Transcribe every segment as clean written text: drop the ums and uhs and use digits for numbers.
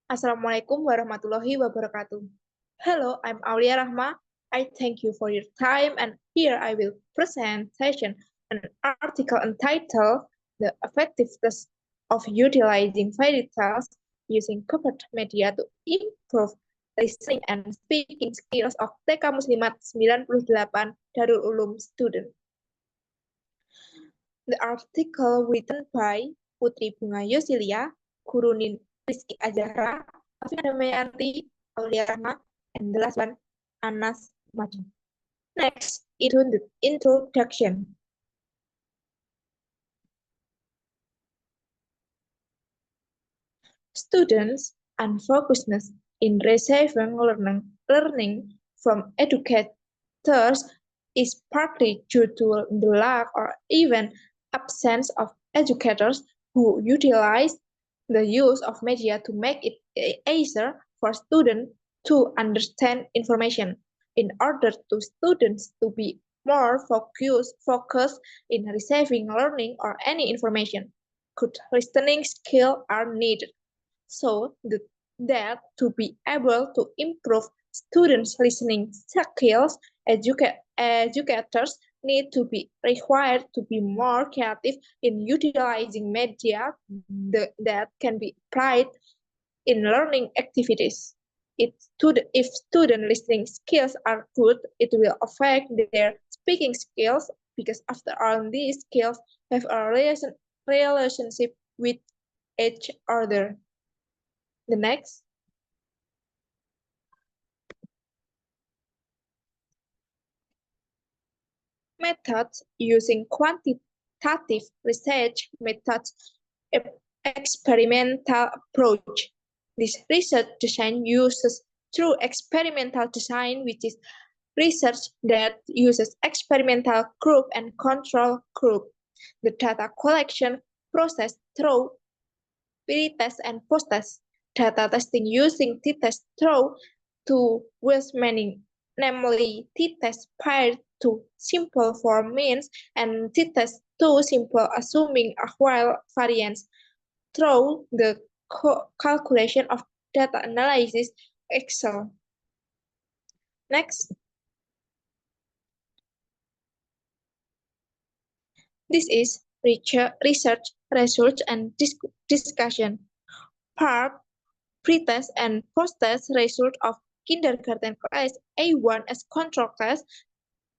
Assalamualaikum warahmatullahi wabarakatuh. Hello, I'm Aulia Rahma. I thank you for your time, and here I will presentation an article entitled "The Effectiveness of Utilizing Fairy Tales Using Covered Media to Improve Listening and Speaking Skills of TK Muslimat 98 Darul Ulum Student." The article written by Putri Bunga Yosilia, Gurunin Rizky Azahra, Afina Damayanti, Aulia Rahma, and the last one, Anas Majid. Next, into the introduction. Students' unfocusedness in receiving learning from educators is partly due to the lack or even absence of educators who utilize the use of media to make it easier for students to understand information. In order to students to be more focused in receiving learning or any information, good listening skills are needed. So that to be able to improve students' listening skills, educators need to be required to be more creative in utilizing media that can be applied in learning activities. If student listening skills are good, it will affect their speaking skills because after all, these skills have a relationship with each other. The next, methods using quantitative research methods, experimental approach. This research design uses through experimental design, which is research that uses experimental group and control group. The data collection process through pre-test and post-test. Data testing using t-test through to with meaning, namely t-test paired to simple for means and t-test to simple assuming a while variance through the calculation of data analysis Excel. Next, this is research results and discussion. Part pre-test and post-test result of kindergarten class A1 as control class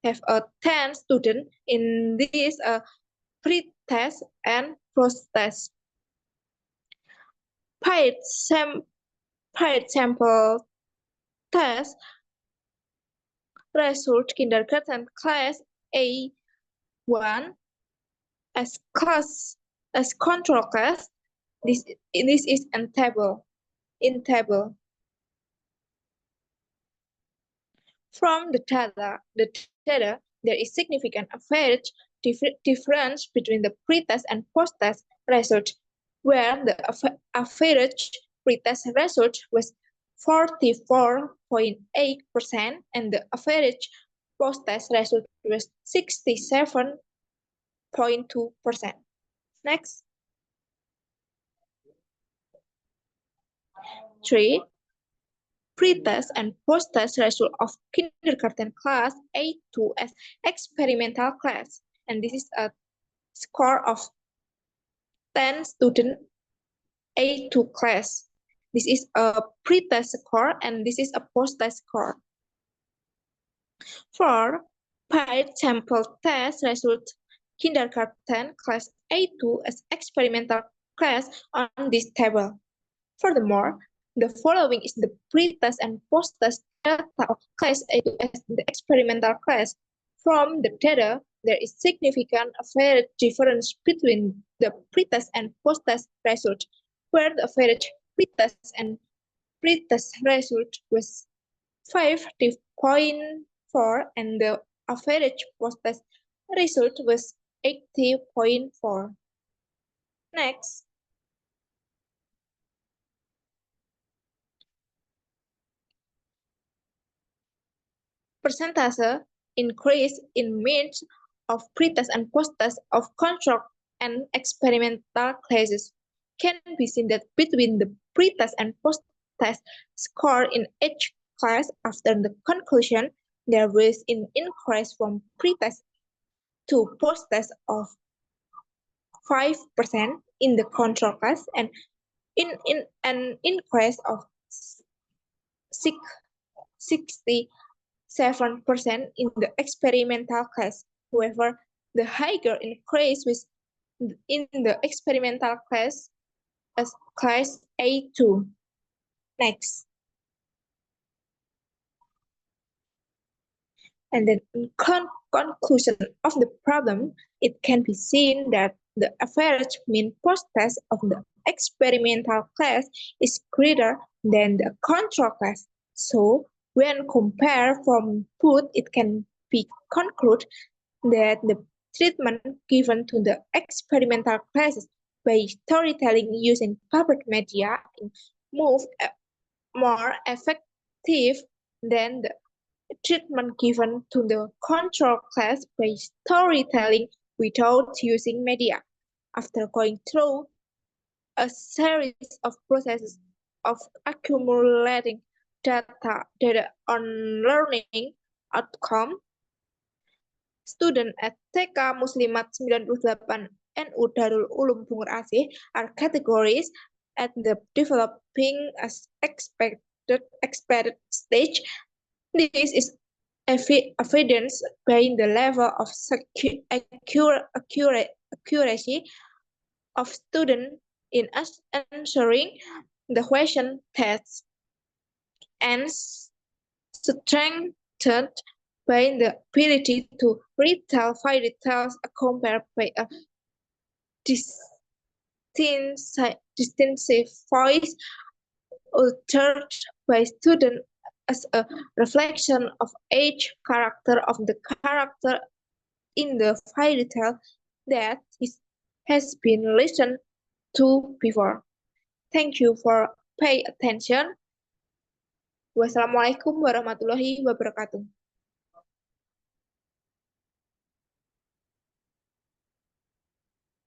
have a 10 student in this pre-test and post-test. Paired sample test result kindergarten class A1 as control class. This is in table. From the data, there is significant average difference between the pre-test and post-test result, where the average pre-test result was 44.8% and the average post-test result was 67.2%. Next. 3. Pre-test and post-test result of kindergarten class A2 as experimental class. And this is a score of 10 student A2 class. This is a pre-test score and this is a post-test score. For paired sample test result kindergarten class A2 as experimental class on this table. Furthermore, the following is the pre-test and post-test data of class A2 as the experimental class. From the data, there is significant average difference between the pre-test and post-test result, where the average pre-test and result was 50.4 and the average post-test result was 80.4. Next. Percentage increase in means of pre-test and post-test of control and experimental classes can be seen that between the pre-test and test score in each class. After the conclusion, there was an increase from pre-test to post-test of 5% in the control class and in an increase of 67% in the experimental class. However, the higher increase was in the experimental class as class A2. Next. And then in conclusion of the problem, it can be seen that the average mean post-test of the experimental class is greater than the control class. So when compared from both, it can be concluded that the treatment given to the experimental classes by storytelling using public media is more effective than the treatment given to the control class by storytelling without using media. After going through a series of processes of accumulating data on learning outcome, student at TK Muslimat 98 NU Darul Ulum Bungur Asih are categorized at the developing as expected stage. This is evidenced by the level of accuracy of students in answering the question tests and strengthened by the ability to retell fairy tales compared by a distinctive voice uttered by students as a reflection of each character of the character in the fairy tale that has been listened to before. Thank you for pay attention. Wassalamualaikum warahmatullahi wabarakatuh.